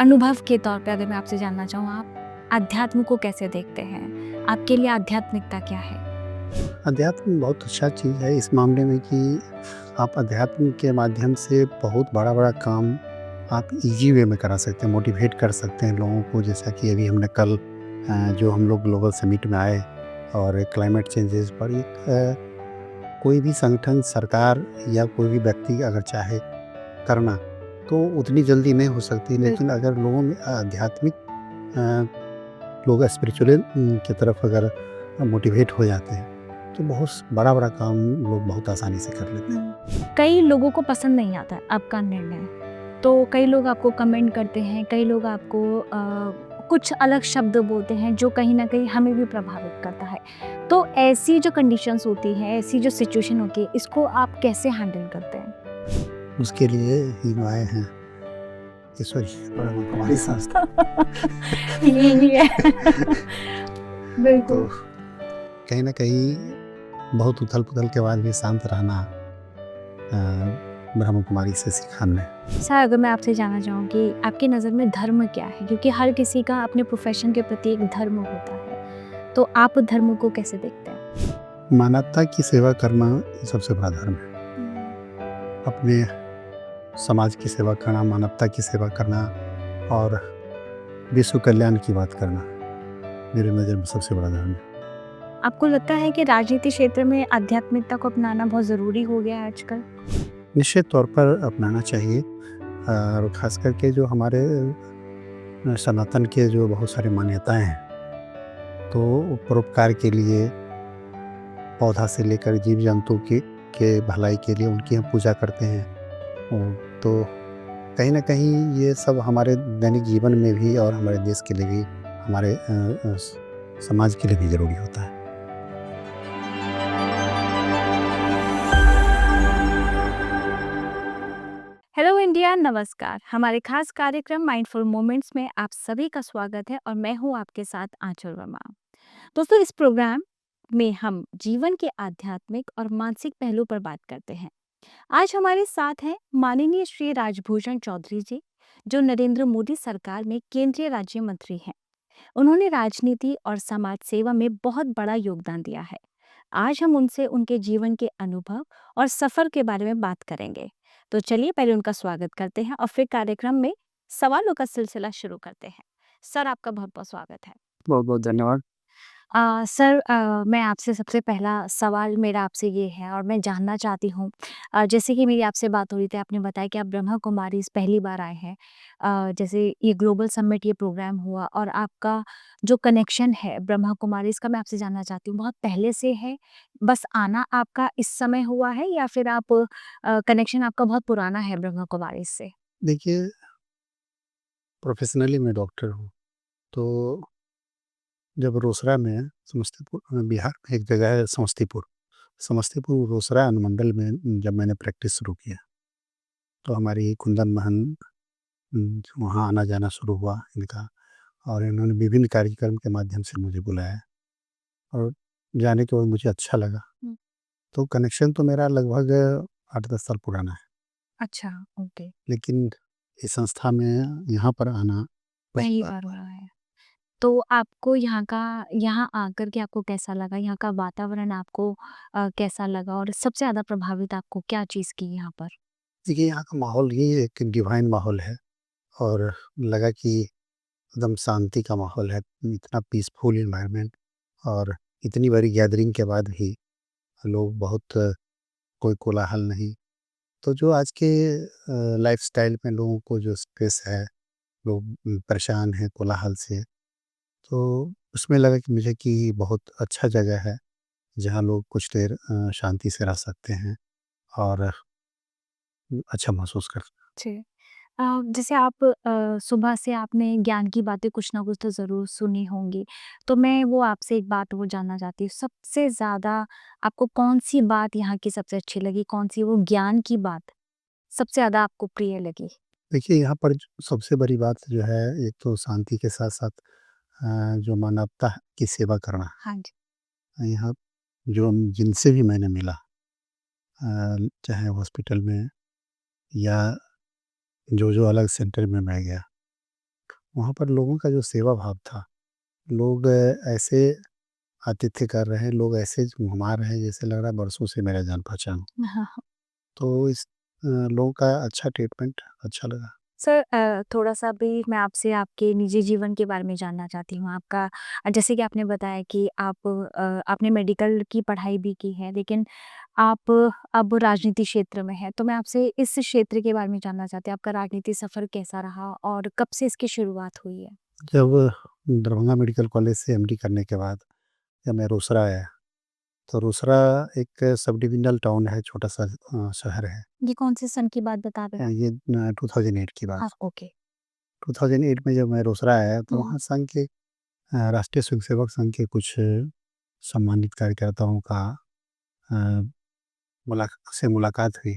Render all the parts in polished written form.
अनुभव के तौर पे अगर मैं आपसे जानना चाहूँ, आप अध्यात्म को कैसे देखते हैं? आपके लिए आध्यात्मिकता क्या है? अध्यात्म बहुत अच्छा चीज़ है इस मामले में कि आप अध्यात्म के माध्यम से बहुत बड़ा-बड़ा काम आप ईज़ी वे में करा सकते हैं, मोटिवेट कर सकते हैं लोगों को। जैसा कि अभी हमने कल जो हम लोग ग्लोबल समिट में आए और क्लाइमेट चेंजेज़ पर कोई भी संगठन, सरकार या कोई भी व्यक्ति अगर चाहे करना, तो उतनी जल्दी नहीं हो सकती। लेकिन बिल्कुल। अगर लोगों में आध्यात्मिक लोग स्पिरिचुअल की तरफ अगर मोटिवेट हो जाते हैं, तो बहुत बड़ा-बड़ा काम लोग बहुत आसानी से कर लेते हैं। कई लोगों को पसंद नहीं आता है आपका निर्णय, तो कई लोग आपको कमेंट करते हैं, कई लोग आपको कुछ अलग शब्द बोलते हैं जो कहीं न कहीं हमें भी प्रभावित करता है। तो ऐसी जो कंडीशंस होती हैं, ऐसी जो सिचुएशन होती है, इसको आप कैसे हैंडल करते हैं? उसके लिए हीनवाएँ हैं ईश्वरी ब्रह्मा कुमारी संस्था। ये भी है। तो बिल्कुल। कहीं न कहीं बहुत उथल-पुथल के बाद भी शांत रहना ब्रह्मा कुमारी से सीखा हमने। सर, अगर मैं आपसे जानना चाहूँ कि आपकी नज़र में धर्म क्या है? क्योंकि हर किसी का अपने प्रोफ़ेशन के प्रति एक धर्म होता है। तो आप धर्म को कैसे देखते हैं? मानवता की सेवा करना ये सबसे बड़ा धर्म है। अपने समाज की सेवा करना, मानवता की सेवा करना और विश्व कल्याण की बात करना, मेरी नज़र में सबसे बड़ा धर्म है। आपको लगता है कि राजनीति क्षेत्र में आध्यात्मिकता को अपनाना बहुत ज़रूरी हो गया है आजकल? निश्चित तौर पर अपनाना चाहिए और ख़ास करके जो हमारे सनातन के जो बहुत सारी मान्यताएँ हैं, तो परोपकार के लिए पौधा से लेकर जीव-जंतु के भलाई के लिए उनकी हम पूजा करते हैं। तो कहीं न कहीं ये सब हमारे दैनिक जीवन में भी और हमारे देश के लिए भी, हमारे समाज के लिए भी ज़रूरी होता है। हेलो इंडिया, नमस्कार। हमारे खास कार्यक्रम माइंडफुल मोमेंट्स में आप सभी का स्वागत है और मैं हूँ आपके साथ आंचल वर्मा। दोस्तों, इस प्रोग्राम में हम जीवन के आध्यात्मिक और मानसिक पहलू पर बात करते हैं। आज हमारे साथ हैं माननीय श्री राजभूषण चौधरी जी, जो नरेंद्र मोदी सरकार में केंद्रीय राज्य मंत्री हैं। उन्होंने राजनीति और समाज सेवा में बहुत बड़ा योगदान दिया है। आज हम उनसे उनके जीवन के अनुभव और सफर के बारे में बात करेंगे। तो चलिए पहले उनका स्वागत करते हैं और फिर कार्यक्रम में सवालों का सिलसिला शुरू करते हैं। सर, आपका बहुत बहुत स्वागत है। बहुत-बहुत धन्यवाद। सर, मैं आपसे सबसे पहला सवाल मेरा आपसे ये है और मैं जानना चाहती हूँ, जैसे कि मेरी आपसे बात हो रही थी, आपने बताया कि आप ब्रह्मा कुमारीज़ पहली बार आए हैं। जैसे ये ग्लोबल समिट ये प्रोग्राम हुआ और आपका जो कनेक्शन है ब्रह्मा कुमारीज़ का, मैं आपसे जानना चाहती हूँ, बहुत पहले से है, बस आना आपका इस समय हुआ है या फिर आप कनेक्शन आपका बहुत पुराना है ब्रह्मा कुमारीज़ से? देखिए, प्रोफ़ेशनली मैं डॉक्टर हूँ, तो जब रोसड़ा में समस्तीपुर बिहार में एक जगह है समस्तीपुर, समस्तीपुर रोसड़ा अनुमंडल में जब मैंने प्रैक्टिस शुरू किया, तो हमारी कुंदन महन वहाँ आना-जाना शुरू हुआ इनका और इन्होंने विभिन्न कार्यक्रम के माध्यम से मुझे बुलाया और जाने के बाद मुझे अच्छा लगा। हुँ। तो कनेक्शन तो मेरा लगभग 8-10 साल पुराना है, अच्छा, ओके। लेकिन इस संस्था में यहाँ पर आना पहली पहली बार बार हुआ। हुआ है। तो आपको यहाँ आकर के आपको कैसा लगा? यहाँ का वातावरण आपको कैसा लगा और सबसे ज़्यादा प्रभावित आपको क्या चीज़ की यहाँ पर? देखिए, यहाँ का माहौल ही एक डिवाइन माहौल है और लगा कि एकदम शांति का माहौल है, इतना पीसफुल एनवायरनमेंट और इतनी बड़ी गैदरिंग के बाद भी लोग बहुत कोई कोलाहल नहीं। तो जो आज के लाइफ़स्टाइल में लोगों को जो स्ट्रेस है, लोग परेशान हैं कोलाहल से, तो उसमें लगा कि मुझे कि बहुत अच्छा जगह है, जहाँ लोग कुछ देर शांति से रह सकते हैं और अच्छा महसूस कर। जी। जैसे आप सुबह से आपने ज्ञान की बातें कुछ ना कुछ तो ज़रूर सुनी होंगी। तो मैं वो आपसे एक बात वो जानना चाहती हूँ, सबसे ज़्यादा आपको कौन-सी बात यहाँ की सबसे अच्छी लगी? कौन-सी वो ज्ञान की बात सबसे ज़्यादा आपको प्रिय लगी? देखिए, यहाँ पर जो सबसे बड़ी बात जो है, एक तो शांति के साथ-साथ जो मानवता की सेवा करना। हाँ जी। यहाँ जो जिनसे भी मैंने मिला चाहे हॉस्पिटल में या जो अलग सेंटर में मैं गया, वहाँ पर लोगों का जो सेवा भाव था, लोग ऐसे आतिथ्य कर रहे हैं, लोग ऐसे घुमा रहे हैं जैसे लग रहा है बरसों से मेरा जान-पहचान हो। हाँ, हाँ। तो इस लोगों का अच्छा ट्रीटमेंट अच्छा लगा। सर थोड़ा-सा अभी मैं आपसे आपके निजी जीवन के बारे में जानना चाहती हूँ। आपका जैसे कि आपने बताया कि आपने मेडिकल की पढ़ाई भी की है, लेकिन आप अब राजनीति क्षेत्र में हैं। तो मैं आपसे इस क्षेत्र के बारे में जानना चाहती हूँ, आपका राजनीति सफ़र कैसा रहा और कब से इसकी शुरुआत हुई है? जब दरभंगा मेडिकल कॉलेज से एमडी करने के बाद जब मैं रोसड़ा आया, तो रोसड़ा एक सब डिविजनल टाउन है, छोटा-सा शहर है। ये कौन-से सन की बात बता रहे हैं? ये 2008 की बात। हाँ, ओके। 2008 में जब मैं रोसड़ा आया तो हुँ। वहाँ संघ के राष्ट्रीय स्वयंसेवक संघ के कुछ सम्मानित कार्यकर्ताओं का अ, मुलाकात हुई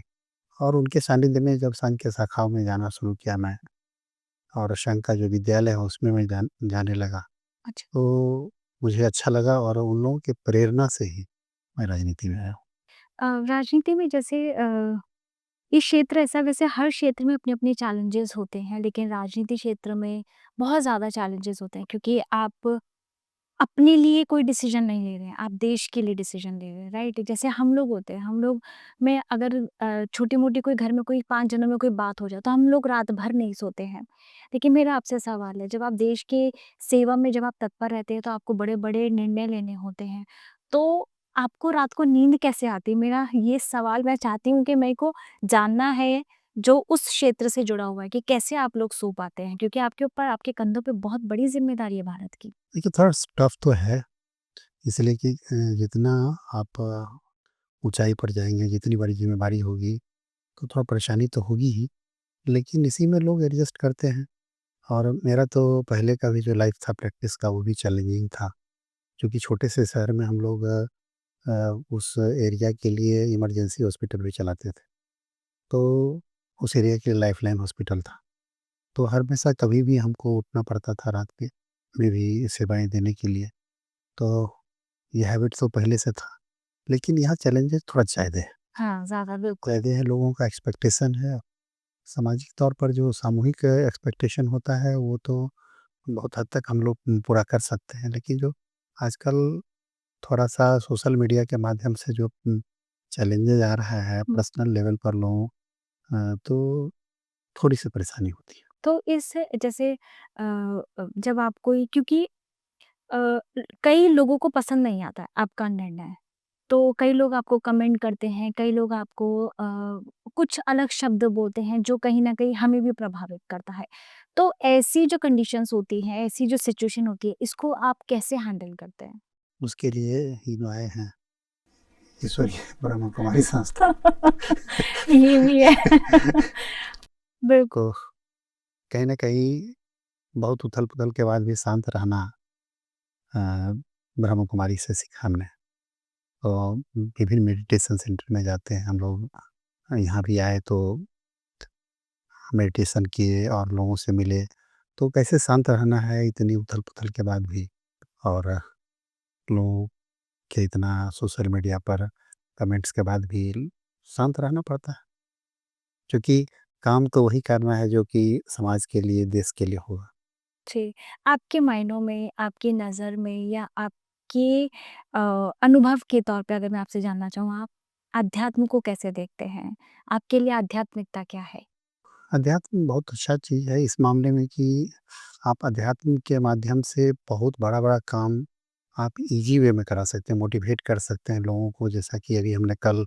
और उनके सानिध्य में जब संघ के शाखाओं में जाना शुरू किया मैं और संघ का जो विद्यालय है उसमें मैं जाने लगा। अच्छा। तो मुझे अच्छा लगा और उन लोगों की प्रेरणा से ही मैं राजनीति में आया हूँ। राजनीति में जैसे ये क्षेत्र ऐसा वैसे हर क्षेत्र में अपने-अपने चैलेंजेस होते हैं, लेकिन राजनीति क्षेत्र में बहुत ज़्यादा चैलेंजेस होते हैं क्योंकि आप अपने लिए कोई डिसीज़न नहीं ले रहे हैं, आप देश के लिए डिसीज़न ले रहे हैं, राइट? जैसे हम लोग होते हैं, हम लोग में अगर छोटी-मोटी कोई घर में कोई 5 जनों में कोई बात हो जाए, तो हम लोग रात भर नहीं सोते हैं। लेकिन मेरा आपसे सवाल है, जब आप देश के सेवा में जब आप तत्पर रहते हैं, तो आपको बड़े-बड़े निर्णय लेने होते हैं, तो आपको रात को नींद कैसे आती है? मेरा ये सवाल मैं चाहती हूँ कि मेरे को जानना है, जो उस क्षेत्र से जुड़ा हुआ है कि कैसे आप लोग सो पाते हैं? क्योंकि आपके ऊपर आपके कंधों पे बहुत बड़ी ज़िम्मेदारी है भारत की। देखिए थोड़ा टफ तो है, इसलिए कि जितना आप ऊँचाई पर जाएँगे, जितनी बड़ी ज़िम्मेदारी होगी, तो थोड़ा परेशानी तो होगी ही, लेकिन इसी में लोग एडजस्ट करते हैं और मेरा तो पहले का भी जो लाइफ़ था प्रैक्टिस का वो भी चैलेंजिंग था, क्योंकि छोटे से शहर में हम लोग उस एरिया के लिए इमरजेंसी हॉस्पिटल भी चलाते थे। तो उस एरिया के लिए लाइफ़लाइन हॉस्पिटल था। तो हर हमेशा कभी भी हमको उठना पड़ता था रात में भी सेवाएँ देने के लिए। तो ये हैबिट तो पहले से था, लेकिन यहाँ चैलेंजेस थोड़ा ज़्यादा है। हाँ, ज़्यादा बिल्कुल। ज़्यादा है, लोगों का एक्सपेक्टेशन है। सामाजिक तौर पर जो सामूहिक एक्सपेक्टेशन होता है, वो तो बहुत हद तक हम लोग पूरा कर सकते हैं। लेकिन जो आजकल थोड़ा-सा सोशल मीडिया के माध्यम से जो चैलेंजेज़ आ रहा है हुँ। पर्सनल लेवल पर लोगों तो थोड़ी-सी परेशानी होती है। तो इस जैसे जब आप कोई क्योंकि कई लोगों को पसंद नहीं आता है आपका निर्णय, तो कई लोग आपको कमेंट करते हैं, कई लोग आपको कुछ अलग शब्द बोलते हैं जो कहीं न कहीं हमें भी प्रभावित करता है। तो ऐसी जो कंडीशंस होती हैं, ऐसी जो सिचुएशन होती है, इसको आप कैसे हैंडल करते हैं? उसके लिए हीनो आए हैं ईश्वरीय ब्रह्म कुमारी संस्था। ये भी है। बिल्कुल। को कहीं न कहीं बहुत उथल-पुथल के बाद भी शांत रहना अ, ब्रह्म कुमारी से सीखा हमने। तो विभिन्न मेडिटेशन सेंटर में जाते हैं हम लोग। यहाँ भी आए तो मेडिटेशन किए और लोगों से मिले। तो कैसे शांत रहना है इतनी उथल-पुथल के बाद भी और लोगों के इतना सोशल मीडिया पर कमेंट्स के बाद भी शांत रहना पड़ता है। क्योंकि काम तो वही करना है जो कि समाज के लिए, देश के लिए होगा। जी, आपके मायनों में, आपकी नज़र में या आपके अनुभव के तौर पे अगर मैं आपसे जानना चाहूँ, आप अध्यात्म को कैसे देखते हैं? आपके लिए आध्यात्मिकता क्या है? अध्यात्म बहुत अच्छा चीज़ है इस मामले में कि आप अध्यात्म के माध्यम से बहुत बड़ा-बड़ा काम आप ईज़ी वे में करा सकते हैं, मोटिवेट कर सकते हैं लोगों को। जैसा कि अभी हमने कल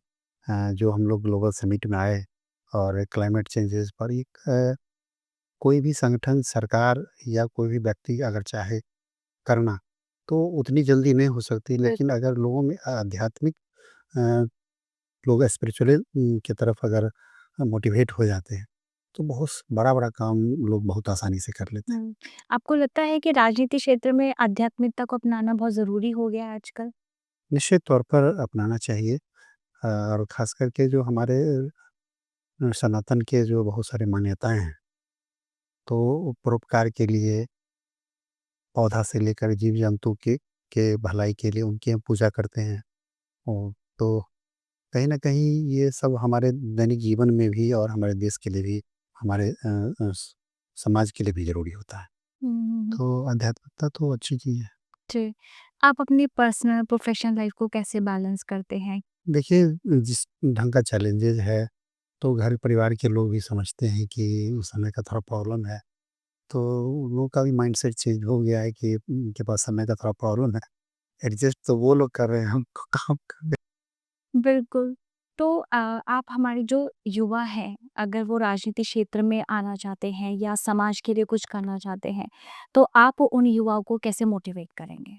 जो हम लोग ग्लोबल समिट में आए और क्लाइमेट चेंजेज़ पर एक कोई भी संगठन, सरकार या कोई भी व्यक्ति अगर चाहे करना, तो उतनी जल्दी नहीं हो सकती। लेकिन बिल्कुल। अगर लोगों में आध्यात्मिक अ, लोग स्पिरिचुअल की तरफ अगर मोटिवेट हो जाते हैं, तो बहुत बड़ा-बड़ा काम लोग बहुत आसानी से कर लेते हैं। हुँ, आपको लगता है कि राजनीति क्षेत्र में आध्यात्मिकता को अपनाना बहुत ज़रूरी हो गया है आजकल? निश्चित तौर पर अपनाना चाहिए और ख़ास करके जो हमारे सनातन के जो बहुत सारी मान्यताएँ हैं, तो परोपकार के लिए पौधा से लेकर जीव-जंतु के भलाई के लिए उनकी हम पूजा करते हैं। और तो कहीं न कहीं ये सब हमारे दैनिक जीवन में भी और हमारे देश के लिए भी, हमारे अ, स समाज के लिए भी ज़रूरी होता है। तो आध्यात्मिकता तो अच्छी चीज़ है। जी। आप अपनी पर्सनल प्रोफ़ेशनल लाइफ़ को कैसे बैलेंस करते हैं? देखिए, जिस ढंग का चैलेंजेज़ है, तो घर परिवार के लोग भी समझते हैं कि उस समय का थोड़ा प्रॉब्लम है। तो उन लोगों का भी माइंडसेट चेंज हो गया है कि उनके पास समय का थोड़ा प्रॉब्लम है। एडजस्ट तो वो लोग कर रहे हैं, हमको काम करने। बिल्कुल। तो आप हमारे जो युवा हैं, अगर वो राजनीति क्षेत्र में आना चाहते हैं या समाज के लिए कुछ करना चाहते हैं, तो आप उन युवाओं को कैसे मोटिवेट करेंगे?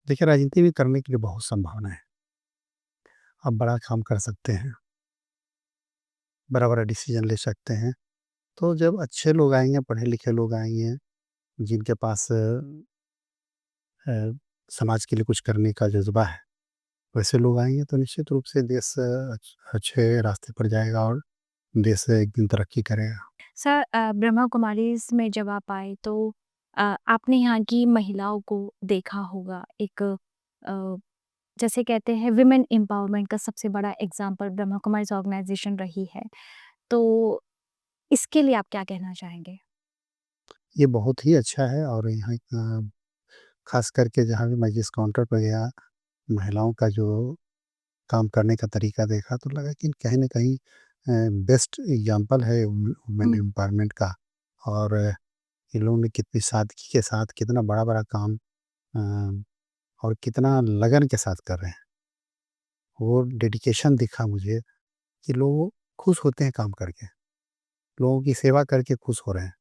देखिए, राजनीति भी करने के लिए बहुत संभावना है। आप बड़ा काम कर सकते हैं, बड़ा-बड़ा डिसीज़न ले सकते हैं। तो जब अच्छे लोग आएँगे, पढ़े-लिखे लोग आएँगे, जिनके पास अ, समाज के लिए कुछ करने का जज़्बा है, वैसे लोग आएँगे तो निश्चित रूप से देश अच्छे रास्ते पर जाएगा और देश एक दिन तरक्की करेगा। सर ब्रह्मा कुमारीज़ में जब आप आए तो आपने यहाँ की महिलाओं को देखा होगा एक जैसे कहते हैं विमेन एम्पावरमेंट का सबसे बड़ा एग्ज़ाम्पल ब्रह्मा कुमारीज़ ऑर्गनाइज़ेशन रही है। तो इसके लिए आप क्या कहना चाहेंगे? ये बहुत ही अच्छा है और यहाँ ख़ास करके जहाँ भी मैं जिस काउंटर पे गया, महिलाओं का जो काम करने का तरीका देखा तो लगा कि कहीं न कहीं बेस्ट एग्ज़ाम्पल है वुमेन हुँ। एम्पावरमेंट का। और इन लोगों ने कितनी सादगी के साथ कितना बड़ा-बड़ा काम अ, और कितना लगन के साथ कर रहे हैं। वो डेडिकेशन दिखा मुझे कि लोग खुश होते हैं काम करके, लोगों की सेवा करके खुश हो रहे हैं।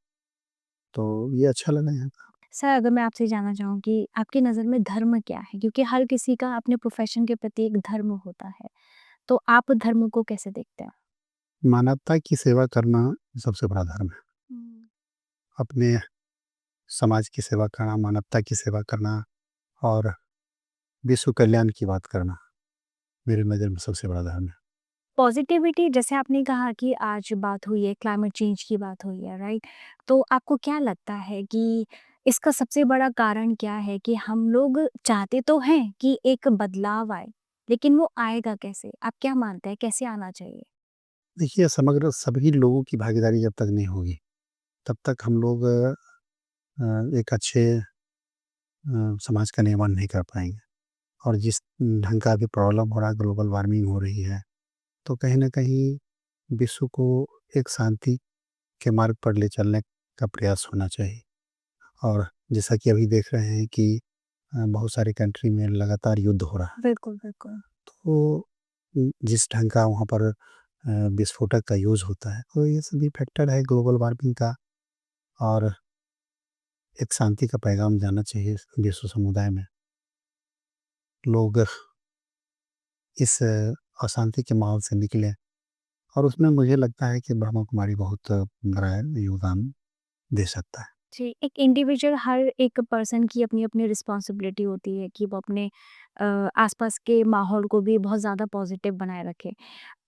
तो ये अच्छा लगा यहाँ का। सर अगर मैं आपसे जानना चाहूँ कि आपकी नज़र में धर्म क्या है? क्योंकि हर किसी का अपने प्रोफ़ेशन के प्रति एक धर्म होता है। तो आप धर्म को कैसे देखते हैं? मानवता की सेवा करना सबसे बड़ा धर्म है। हुँ। अपने समाज की सेवा करना, मानवता की सेवा करना और विश्व कल्याण की बात करना, मेरी नज़र में सबसे बड़ा धर्म है। पॉज़िटिविटी जैसे आपने कहा कि आज बात हुई है, क्लाइमेट चेंज की बात हुई है, राइट? तो आपको क्या लगता है कि इसका सबसे बड़ा कारण क्या है कि हम लोग चाहते तो हैं कि एक बदलाव आए, लेकिन वो आएगा कैसे? आप क्या मानते हैं कैसे आना चाहिए? देखिए, समग्र सभी लोगों की भागीदारी जब तक नहीं होगी, तब तक हम लोग एक अच्छे समाज का निर्माण नहीं कर पाएँगे। और जिस ढंग का अभी प्रॉब्लम हो रहा है, ग्लोबल वार्मिंग हो रही है, तो कहीं न कहीं विश्व को एक शांति के मार्ग पर ले चलने का प्रयास होना चाहिए। और जैसा कि अभी देख रहे हैं कि बहुत सारी कंट्री में लगातार युद्ध हो रहा है। बिल्कुल, बिल्कुल। तो जिस ढंग का वहाँ पर विस्फोटक का यूज़ होता है, तो ये सभी फैक्टर है ग्लोबल वार्मिंग का। और एक शांति का पैगाम जाना चाहिए विश्व समुदाय में। लोग इस अशांति के माहौल से निकलें और उसमें मुझे लगता है कि ब्रह्मा कुमारी बहुत बड़ा योगदान दे सकता है। जी, एक इंडिविजुअल हर एक पर्सन की अपनी-अपनी रिस्पॉन्सिबिलिटी होती है कि वो अपने आसपास के माहौल को भी बहुत ज़्यादा पॉजिटिव बनाए रखे।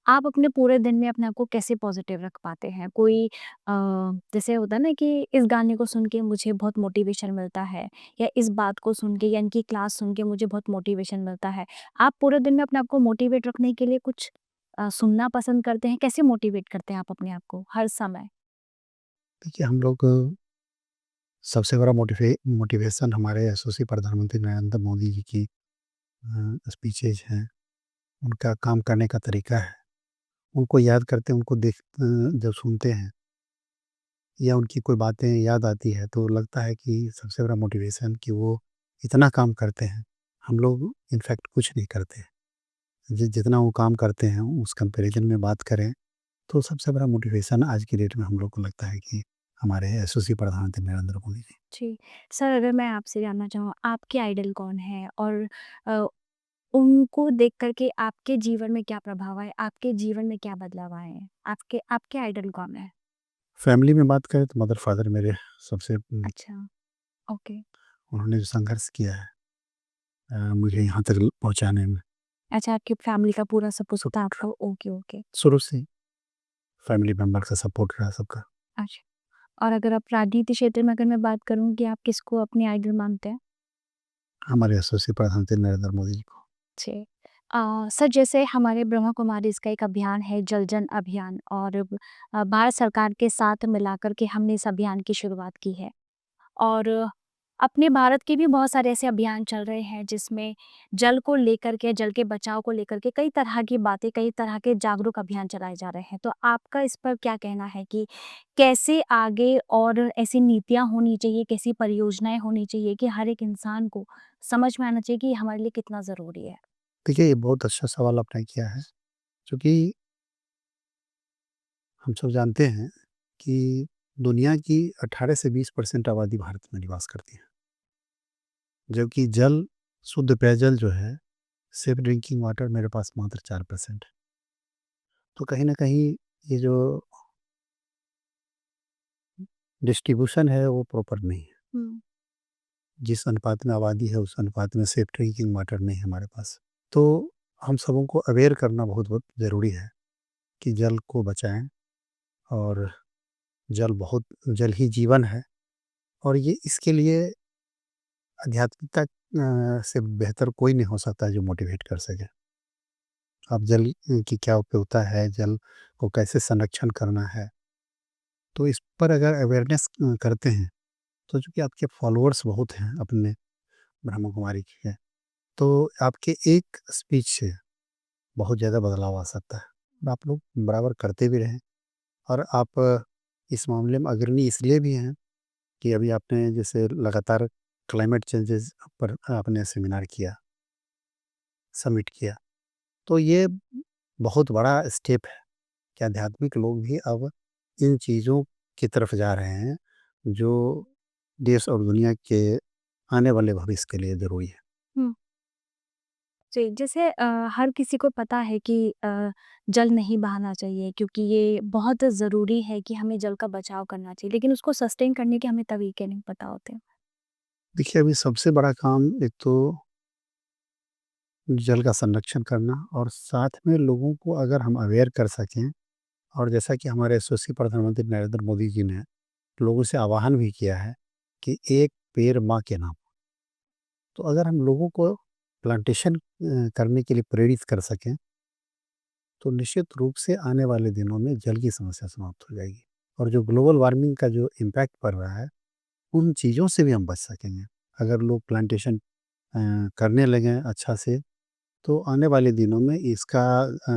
आप अपने पूरे दिन में अपने आप को कैसे पॉजिटिव रख पाते हैं? कोई जैसे होता है ना कि इस गाने को सुन के मुझे बहुत मोटिवेशन मिलता है या इस बात को सुन के या इनकी क्लास सुन के मुझे बहुत मोटिवेशन मिलता है। आप पूरे दिन में अपने आप को मोटिवेट रखने के लिए कुछ सुनना पसंद करते हैं? कैसे मोटिवेट करते हैं आप अपने आप को हर समय? देखिए, हम लोग सबसे बड़ा मोटिवेशन हमारे यशस्वी प्रधानमंत्री नरेंद्र मोदी जी की स्पीचेज़ हैं, उनका काम करने का तरीका है। उनको याद करते हैं, उनको जब सुनते हैं या उनकी कोई बातें याद आती है, तो लगता है कि सबसे बड़ा मोटिवेशन कि वो इतना काम करते हैं, हम लोग इनफैक्ट कुछ नहीं करते। जितना वो काम करते हैं, उस कंपैरिज़न में बात करें, तो सबसे बड़ा मोटिवेशन आज की डेट में हम लोग को लगता है कि हमारे यशस्वी प्रधानमंत्री नरेंद्र मोदी जी। जी। सर अगर मैं आपसे जानना चाहूँ आपके आइडल कौन हैं? और अ, उनको देख कर के आपके जीवन में क्या प्रभाव आए? आपके जीवन में क्या बदलाव आए हैं? आपके आपके आइडल कौन है? फैमिली में बात करें तो मदर-फादर मेरे सबसे अच्छा, ओके। उन्होंने जो संघर्ष किया है मुझे यहाँ तक पहुँचाने में, अच्छा आपकी फैमिली का पूरा सपोर्ट सु था आपको ओके, ओके। शुरू से ही फैमिली मेंबर का सपोर्ट रहा सबका। अच्छा और अगर आप राजनीति क्षेत्र में अगर मैं बात करूँ कि आप किसको अपने आइडल मानते हैं? हमारे यशस्वी प्रधानमंत्री नरेंद्र मोदी जी को। जी। सर जैसे हमारे ब्रह्मा कुमारी इसका एक अभियान है जल जन अभियान और भारत सरकार के साथ मिलाकर के हमने इस अभियान की शुरुआत की है। और अपने भारत के भी बहुत सारे ऐसे अभियान चल रहे हैं जिसमें जल को लेकर के, जल के बचाव को लेकर के कई तरह की बातें, कई तरह के जागरूक अभियान चलाए जा रहे हैं। तो आपका इस पर क्या कहना है कि कैसे आगे और ऐसी नीतियाँ होनी चाहिए, कैसी परियोजनाएँ होनी चाहिए कि हर एक इंसान को समझ में आना चाहिए कि ये हमारे लिए कितना ज़रूरी है? देखिए, ये बहुत अच्छा सवाल आपने किया है, क्योंकि हम सब जानते हैं कि दुनिया की 18 से 20% आबादी भारत में निवास करती है, जबकि जल, शुद्ध पेयजल जो है, सेफ ड्रिंकिंग वाटर मेरे पास मात्र 4% है। तो कहीं न कहीं ये जो डिस्ट्रीब्यूशन है वो प्रॉपर नहीं है। हुँ। जिस अनुपात में आबादी है उस अनुपात में सेफ ड्रिंकिंग वाटर नहीं है हमारे पास। तो हम सबों को अवेयर करना बहुत-बहुत ज़रूरी है कि जल को बचाएँ, और जल ही जीवन है, और ये इसके लिए आध्यात्मिकता से बेहतर कोई नहीं हो सकता जो मोटिवेट कर सके। अब जल की क्या उपयोगिता है, जल को कैसे संरक्षण करना है, तो इस पर अगर अवेयरनेस करते हैं, तो चूँकि आपके फॉलोअर्स बहुत हैं अपने ब्रह्मा कुमारी के, तो आपके एक स्पीच से बहुत ज़्यादा बदलाव आ सकता है। और आप लोग बराबर करते भी रहें, और आप इस मामले में अग्रणी इसलिए भी हैं कि अभी आपने जैसे लगातार क्लाइमेट चेंजेस पर आपने सेमिनार किया, समिट किया। तो ये बहुत बड़ा स्टेप है कि आध्यात्मिक लोग भी अब इन चीज़ों की तरफ जा रहे हैं, जो देश और दुनिया के आने वाले भविष्य के लिए ज़रूरी है। हुँ। जी, जैसे हर किसी को पता है कि जल नहीं बहाना चाहिए क्योंकि ये बहुत ज़रूरी है कि हमें जल का बचाव करना चाहिए, लेकिन उसको सस्टेन करने के हमें तरीके नहीं पता होते। देखिए, अभी सबसे बड़ा काम एक तो जल का संरक्षण करना, और साथ में लोगों को अगर हम अवेयर कर सकें, और जैसा कि हमारे यशस्वी प्रधानमंत्री नरेंद्र मोदी जी ने लोगों से आह्वान भी किया है कि एक पेड़ माँ के नाम। तो अगर हम लोगों को प्लांटेशन करने के लिए प्रेरित कर सकें, तो निश्चित रूप से आने वाले दिनों में जल की समस्या समाप्त हो जाएगी, और जो ग्लोबल वार्मिंग का जो इम्पैक्ट पड़ रहा है, उन चीज़ों से भी हम बच सकेंगे। अगर लोग प्लांटेशन करने लगें अच्छा से, तो आने वाले दिनों में इसका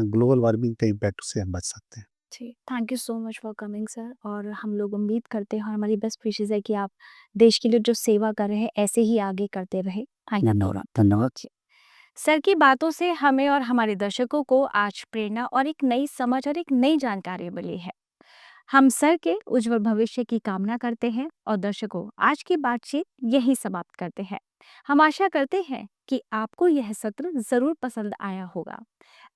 ग्लोबल वार्मिंग के इम्पैक्ट से हम बच सकते हैं। जी, thank you so much for coming sir, और हम लोग उम्मीद करते हैं और हमारी बेस्ट विशेज़ है कि आप देश के लिए जो सेवा कर रहे हैं, ऐसे ही आगे करते रहें। Thank you. धन्यवाद, धन्यवाद। जी। सर की बातों से हमें और हमारे दर्शकों को आज प्रेरणा और एक नई समझ और एक नई जानकारी मिली है। हम सर के उज्जवल भविष्य की कामना करते हैं और दर्शकों, आज की बातचीत यही समाप्त करते हैं। हम आशा करते हैं कि आपको यह सत्र जरूर पसंद आया होगा।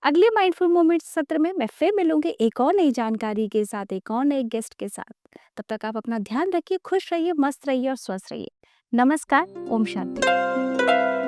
अगले माइंडफुल मोमेंट्स सत्र में मैं फिर मिलूंगी एक और नई जानकारी के साथ, एक और नए गेस्ट के साथ। तब तक आप अपना ध्यान रखिए, खुश रहिए, मस्त रहिए और स्वस्थ रहिए। नमस्कार। ओम शांति।